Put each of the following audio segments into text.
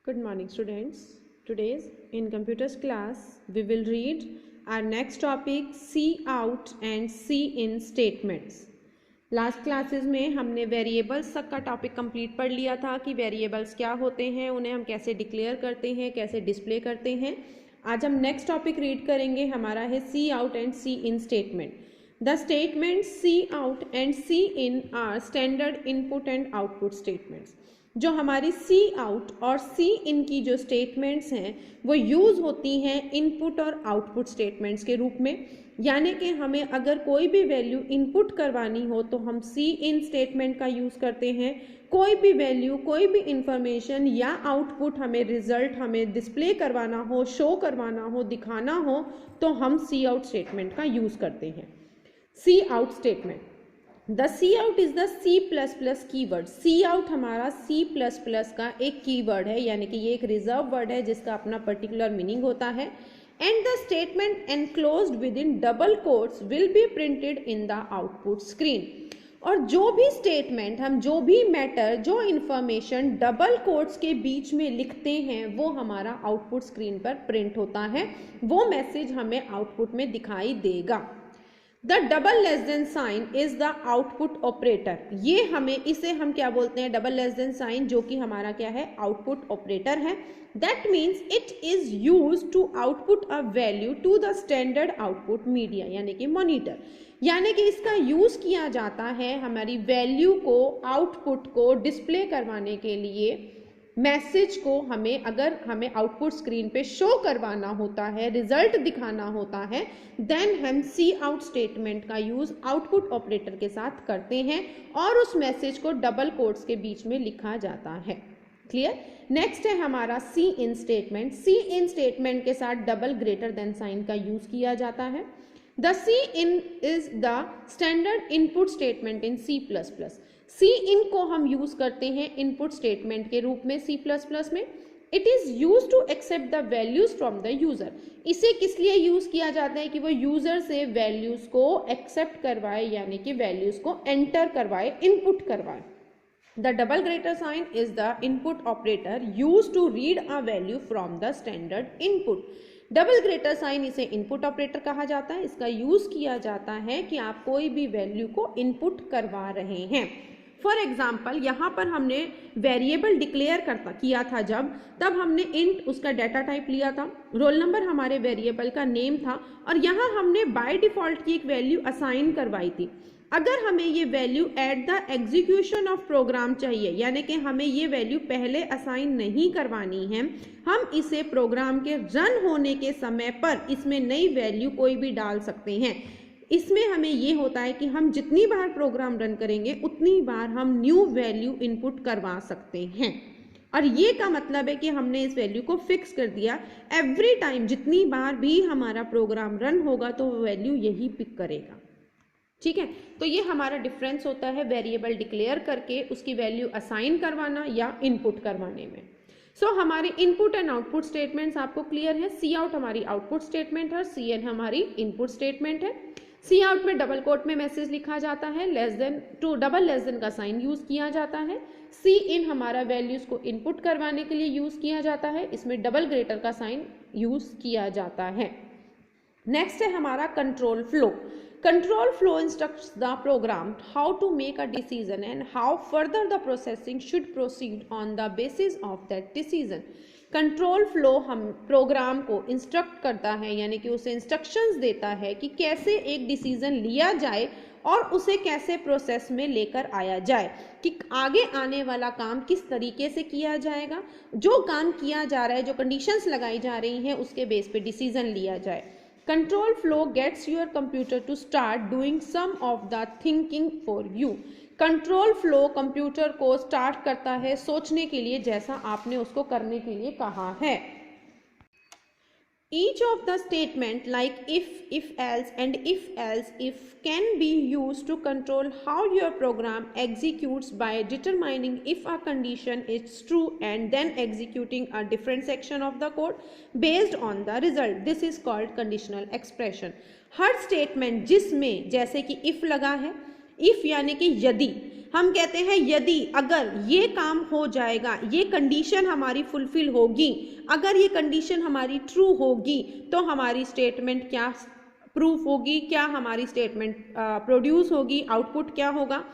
Good morning students. Today's in computers class we will read our next topic C out and C in statements. Last classes में हमने variables तक का topic complete पढ़ लिया था कि वेरिएबल्स क्या होते हैं, उन्हें हम कैसे डिक्लेयर करते हैं, कैसे डिस्प्ले करते हैं. आज हम नेक्स्ट टॉपिक रीड करेंगे, हमारा है C out and C in statement. The statement C out and C in are standard input and output statements. जो हमारी सी आउट और सी इन की जो स्टेटमेंट्स हैं वो यूज़ होती हैं इनपुट और आउटपुट स्टेटमेंट्स के रूप में. यानी कि हमें अगर कोई भी वैल्यू इनपुट करवानी हो तो हम सी इन स्टेटमेंट का यूज़ करते हैं. कोई भी वैल्यू, कोई भी इंफॉर्मेशन या आउटपुट हमें रिजल्ट हमें डिस्प्ले करवाना हो, शो करवाना हो, दिखाना हो तो हम सी आउट स्टेटमेंट का यूज़ करते हैं. C out statement. The C out is the C++ keyword. C out हमारा C++ का एक कीवर्ड है, यानी कि ये एक रिजर्व वर्ड है जिसका अपना पर्टिकुलर मीनिंग होता है. And the statement enclosed with in double quotes will be printed in the output screen. और जो भी स्टेटमेंट हम, जो भी मैटर, जो इंफॉर्मेशन डबल कोट्स के बीच में लिखते हैं वो हमारा आउटपुट स्क्रीन पर प्रिंट होता है. वो मैसेज हमें आउटपुट में दिखाई देगा. The double less than sign is the output operator. ये हमें, इसे हम क्या बोलते हैं, डबल लेस देन साइन, जो कि हमारा क्या है, आउटपुट ऑपरेटर है. That means it is use to output a value to the standard output media, यानी कि मॉनिटर. यानी कि इसका यूज किया जाता है हमारी वैल्यू को, आउटपुट को डिस्प्ले करवाने के लिए. मैसेज को हमें, अगर हमें आउटपुट स्क्रीन पे शो करवाना होता है, रिजल्ट दिखाना होता है, देन हम सी आउट स्टेटमेंट का यूज आउटपुट ऑपरेटर के साथ करते हैं और उस मैसेज को डबल कोट्स के बीच में लिखा जाता है. क्लियर. नेक्स्ट है हमारा सी in statement. C in statement के साथ डबल ग्रेटर देन साइन का यूज किया जाता है. The C in is the standard input statement in C++. C in को हम यूज करते हैं इनपुट स्टेटमेंट के रूप में C++ में. It is use to accept the values from the user. इसे किस लिए यूज किया जाता है कि वो यूजर से वैल्यूज को एक्सेप्ट करवाए, यानी कि वैल्यूज को एंटर करवाए, इनपुट करवाए. The double greater sign is the input operator use to read a value from the standard input. Double greater sign, इसे इनपुट ऑपरेटर कहा जाता है. इसका यूज किया जाता है कि आप कोई भी वैल्यू को इनपुट करवा रहे हैं. फॉर एग्जाम्पल, यहाँ पर हमने वेरिएबल डिक्लेयर किया था तब हमने इंट उसका डाटा टाइप लिया था, रोल नंबर हमारे वेरिएबल का नेम था और यहाँ हमने बाय डिफॉल्ट की एक वैल्यू असाइन करवाई थी. अगर हमें ये value at the execution of program चाहिए, यानी कि हमें ये वैल्यू पहले असाइन नहीं करवानी है, हम इसे प्रोग्राम के रन होने के समय पर इसमें नई वैल्यू कोई भी डाल सकते हैं. इसमें हमें ये होता है कि हम जितनी बार प्रोग्राम रन करेंगे उतनी बार हम न्यू वैल्यू इनपुट करवा सकते हैं. और ये का मतलब है कि हमने इस वैल्यू को फिक्स कर दिया. एवरी टाइम जितनी बार भी हमारा प्रोग्राम रन होगा तो वो वैल्यू यही पिक करेगा. ठीक है. तो ये हमारा डिफरेंस होता है वेरिएबल डिक्लेयर करके उसकी वैल्यू असाइन करवाना या इनपुट करवाने में. हमारे इनपुट एंड आउटपुट स्टेटमेंट्स आपको क्लियर है. सी आउट हमारी आउटपुट स्टेटमेंट है, सी इन हमारी इनपुट स्टेटमेंट है. सी आउट में डबल कोट में मैसेज लिखा जाता है, less than to double less than का साइन यूज किया जाता है. सी इन हमारा वैल्यूज को इनपुट करवाने के लिए यूज किया जाता है, इसमें डबल ग्रेटर का साइन यूज किया जाता है. नेक्स्ट है हमारा control flow. Control flow instructs the program how to make a decision and how further the processing should proceed on the basis of that decision. Control flow हम programme को instruct करता है, यानी कि उसे इंस्ट्रक्शंस देता है कि कैसे एक डिसीजन लिया जाए और उसे कैसे प्रोसेस में लेकर आया जाए, कि आगे आने वाला काम किस तरीके से किया जाएगा, जो काम किया जा रहा है, जो कंडीशंस लगाई जा रही हैं उसके बेस पे डिसीजन लिया जाए. Control flow gets your computer to start doing some of the thinking for you. Control flow computer को स्टार्ट करता है सोचने के लिए, जैसा आपने उसको करने के लिए कहा है. Each of the statement like if else and if can be used to control how your program executes by determining if a condition is true and then executing a different section of the code based on the result. This is called conditional expression. Her statement जिसमें जैसे कि if लगा है, if यानी कि यदि, हम कहते हैं यदि अगर ये काम हो जाएगा, ये कंडीशन हमारी फुलफिल होगी, अगर ये कंडीशन हमारी ट्रू होगी तो हमारी स्टेटमेंट क्या प्रूफ होगी, क्या हमारी स्टेटमेंट प्रोड्यूस होगी, आउटपुट क्या होगा।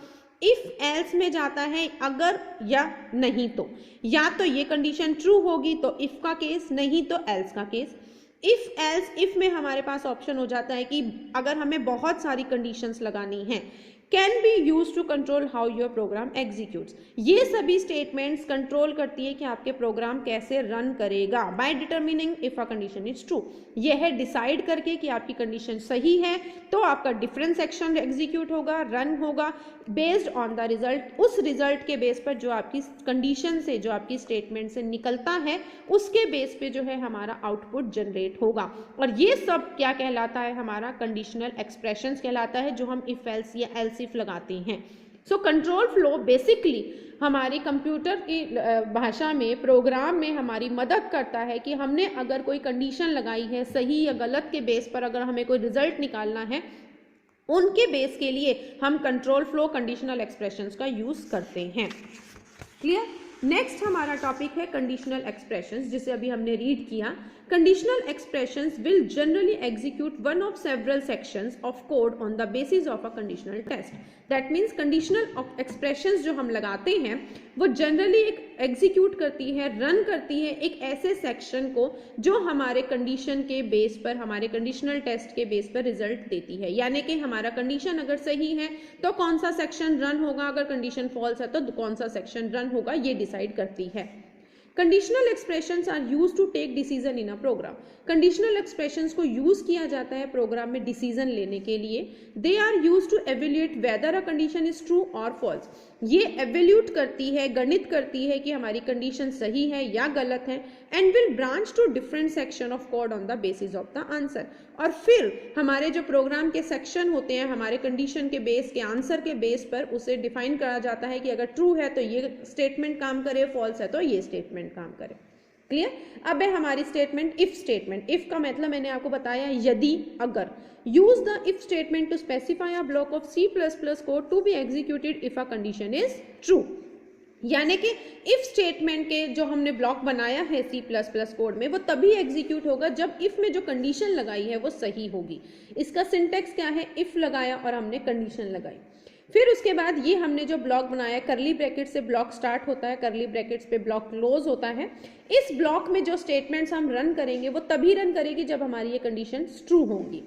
इफ एल्स में जाता है अगर या नहीं तो, या तो ये कंडीशन ट्रू होगी तो इफ का केस, नहीं तो एल्स का केस। इफ एल्स, इफ में हमारे पास ऑप्शन हो जाता है कि अगर हमें बहुत सारी कंडीशंस लगानी है, can be use to control how your program executes. ये सभी स्टेटमेंट्स कंट्रोल करती है कि आपके प्रोग्राम कैसे रन करेगा। By determining if a condition is true, यह है डिसाइड करके कि आपकी कंडीशन सही है तो आपका डिफरेंट सेक्शन एग्जीक्यूट होगा, रन होगा बेस्ड ऑन द रिजल्ट। उस रिजल्ट के बेस पर जो आपकी कंडीशन से, जो आपकी स्टेटमेंट से निकलता है, उसके बेस पे जो है हमारा आउटपुट जनरेट होगा। और ये सब क्या कहलाता है, हमारा कंडीशनल एक्सप्रेशंस कहलाता है, जो हम इफ एल्स या एल्स इफ लगाते हैं। सो कंट्रोल फ्लो बेसिकली हमारी कंप्यूटर की भाषा में, प्रोग्राम में हमारी मदद करता है कि हमने अगर कोई कंडीशन लगाई है, सही या गलत के बेस पर अगर हमें कोई रिजल्ट निकालना है, उनके बेस के लिए हम कंट्रोल फ्लो कंडीशनल एक्सप्रेशंस का यूज करते हैं। क्लियर। नेक्स्ट हमारा टॉपिक है कंडीशनल एक्सप्रेशंस, जिसे अभी हमने रीड किया। Conditional expressions will generally execute one of several sections of code on the basis of a conditional test. That means conditional expressions जो हम लगाते हैं वो जनरली एग्जीक्यूट करती है, रन करती है एक ऐसे सेक्शन को जो हमारे कंडीशन के बेस पर, हमारे कंडीशनल टेस्ट के बेस पर रिजल्ट देती है। यानी कि हमारा कंडीशन अगर सही है तो कौन सा सेक्शन रन होगा, अगर कंडीशन फॉल्स है तो कौन सा सेक्शन रन होगा, ये डिसाइड करती है। Conditional expressions are use to take decision in a program. Conditional expressions को यूज किया जाता है प्रोग्राम में डिसीजन लेने के लिए। They are use to evaluate whether a condition is true और फॉल्स। ये एवेल्यूट करती है, गणित करती है कि हमारी कंडीशन सही है या गलत है। And will branch to different section of code on the basis of the answer. और फिर हमारे जो प्रोग्राम के सेक्शन होते हैं, हमारे कंडीशन के बेस के, आंसर के बेस पर उसे डिफाइन करा जाता है कि अगर ट्रू है तो ये स्टेटमेंट काम करे, फॉल्स है तो ये स्टेटमेंट काम करे। क्लियर। अब है हमारी स्टेटमेंट इफ स्टेटमेंट। इफ का मतलब मैंने आपको बताया यदि, अगर। Use the if statement to specify a block of C++ code to be executed if a condition is true. यानी कि इफ स्टेटमेंट के जो हमने ब्लॉक बनाया है C++ कोड में, वो तभी एग्जीक्यूट होगा जब इफ में जो कंडीशन लगाई है वो सही होगी। इसका सिंटेक्स क्या है, इफ लगाया और हमने कंडीशन लगाई। फिर उसके बाद ये हमने जो ब्लॉक बनाया, करली ब्रैकेट से ब्लॉक स्टार्ट होता है, करली ब्रैकेट्स पे ब्लॉक क्लोज होता है। इस ब्लॉक में जो स्टेटमेंट्स हम रन करेंगे वो तभी रन करेगी जब हमारी ये कंडीशन ट्रू होंगी।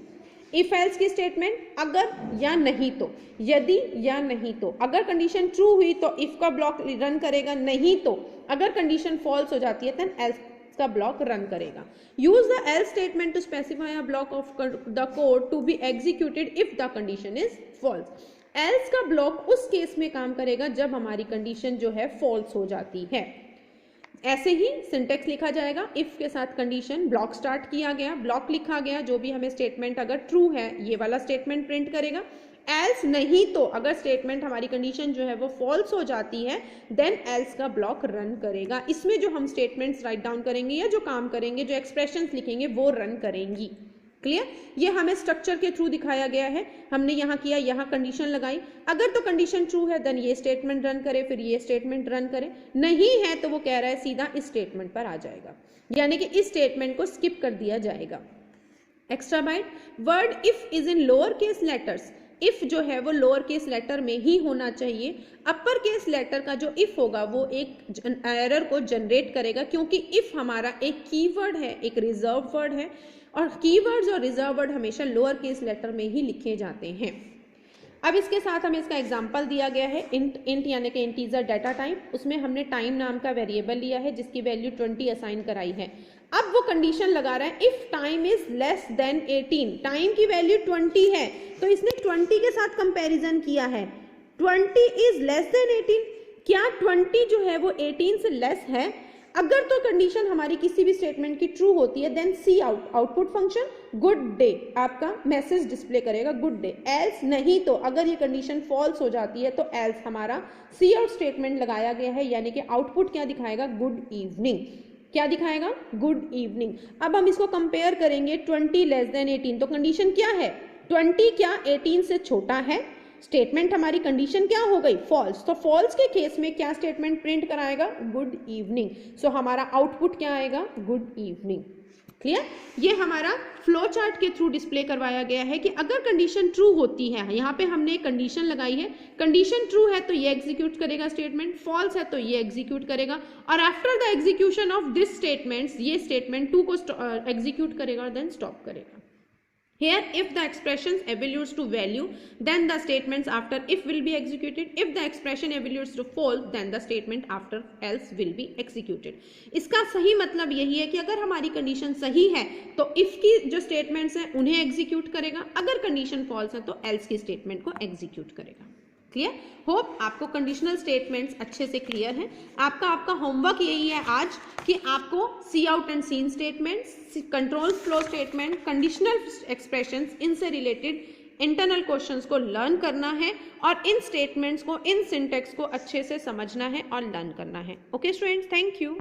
इफ एल्स की स्टेटमेंट अगर या नहीं तो, यदि या नहीं तो। अगर कंडीशन ट्रू हुई तो इफ का ब्लॉक रन करेगा, नहीं तो अगर कंडीशन फॉल्स हो जाती है देन एल्स का ब्लॉक रन करेगा। Use the else statement to specify a block of the code to be executed if the condition is false. Else का ब्लॉक उस केस में काम करेगा जब हमारी कंडीशन जो है फॉल्स हो जाती है। ऐसे ही सिंटेक्स लिखा जाएगा, इफ के साथ कंडीशन, ब्लॉक स्टार्ट किया गया, ब्लॉक लिखा गया, जो भी हमें स्टेटमेंट अगर ट्रू है ये वाला स्टेटमेंट प्रिंट करेगा। एल्स नहीं तो, अगर स्टेटमेंट हमारी कंडीशन जो है वो फॉल्स हो जाती है देन एल्स का ब्लॉक रन करेगा। इसमें जो हम स्टेटमेंट्स राइट डाउन करेंगे या जो काम करेंगे, जो एक्सप्रेशंस लिखेंगे वो रन करेंगी। क्लियर। ये हमें स्ट्रक्चर के थ्रू दिखाया गया है। हमने यहाँ किया, यहाँ कंडीशन लगाई, अगर तो कंडीशन ट्रू है देन ये स्टेटमेंट रन करे, फिर ये स्टेटमेंट रन करे, नहीं है तो वो कह रहा है सीधा इस स्टेटमेंट पर आ जाएगा, यानी कि इस स्टेटमेंट को स्किप कर दिया जाएगा। Extra byte, word if is in lower case letters. If जो है वो लोअर केस लेटर में ही होना चाहिए। अपर केस लेटर का जो इफ होगा वो एक एरर को जनरेट करेगा, क्योंकि इफ हमारा एक कीवर्ड है, एक रिजर्व वर्ड है, और कीवर्ड्स और रिजर्व वर्ड हमेशा लोअर केस लेटर में ही लिखे जाते हैं। अब इसके साथ हमें इसका एग्जांपल दिया गया है, इंट यानी कि इंटीजर डाटा टाइप। उसमें हमने टाइम नाम का वेरिएबल लिया है जिसकी वैल्यू 20 असाइन कराई है। अब वो कंडीशन लगा रहा है if time is less than 18, time की वैल्यू 20 है तो इसने 20 के साथ कंपैरिजन किया है। 20 इज लेस देन 18, क्या 20 जो है वो 18 से लेस है? अगर तो कंडीशन हमारी किसी भी स्टेटमेंट की ट्रू होती है देन सी आउटपुट फंक्शन गुड डे आपका मैसेज डिस्प्ले करेगा गुड डे। एल्स नहीं तो, अगर ये कंडीशन फॉल्स हो जाती है तो एल्स हमारा सी आउट स्टेटमेंट लगाया गया है, यानी कि आउटपुट क्या दिखाएगा, गुड इवनिंग। क्या दिखाएगा, गुड इवनिंग। अब हम इसको कंपेयर करेंगे 20 लेस देन 18, तो कंडीशन क्या है, 20 क्या 18 से छोटा है? स्टेटमेंट हमारी कंडीशन क्या हो गई, फॉल्स, तो फॉल्स के केस में क्या स्टेटमेंट प्रिंट कराएगा, गुड इवनिंग। सो हमारा आउटपुट क्या आएगा, गुड इवनिंग। क्लियर, ये हमारा फ्लो चार्ट के थ्रू डिस्प्ले करवाया गया है कि अगर कंडीशन ट्रू होती है, यहाँ पे हमने एक कंडीशन लगाई है, कंडीशन ट्रू है तो ये एग्जीक्यूट करेगा स्टेटमेंट, फॉल्स है तो ये एग्जीक्यूट करेगा, और after the execution of this statements ये स्टेटमेंट 2 को एग्जीक्यूट करेगा और देन स्टॉप करेगा। Here, if the expressions evaluates to value, then the statements after if will be executed. If the expression evaluates to false, then the statement after else will be executed. इसका सही मतलब यही है कि अगर हमारी condition सही है तो if की जो स्टेटमेंट्स हैं उन्हें एग्जीक्यूट करेगा, अगर कंडीशन फॉल्स है तो else की स्टेटमेंट को एग्जीक्यूट करेगा। क्लियर, होप आपको कंडीशनल स्टेटमेंट्स अच्छे से क्लियर हैं। आपका होमवर्क यही है आज कि आपको C out and C in statements, control flow statement, conditional expressions, इनसे रिलेटेड इंटरनल क्वेश्चंस को लर्न करना है और इन स्टेटमेंट्स को, इन सिंटेक्स को अच्छे से समझना है और लर्न करना है। Okay students, thank you.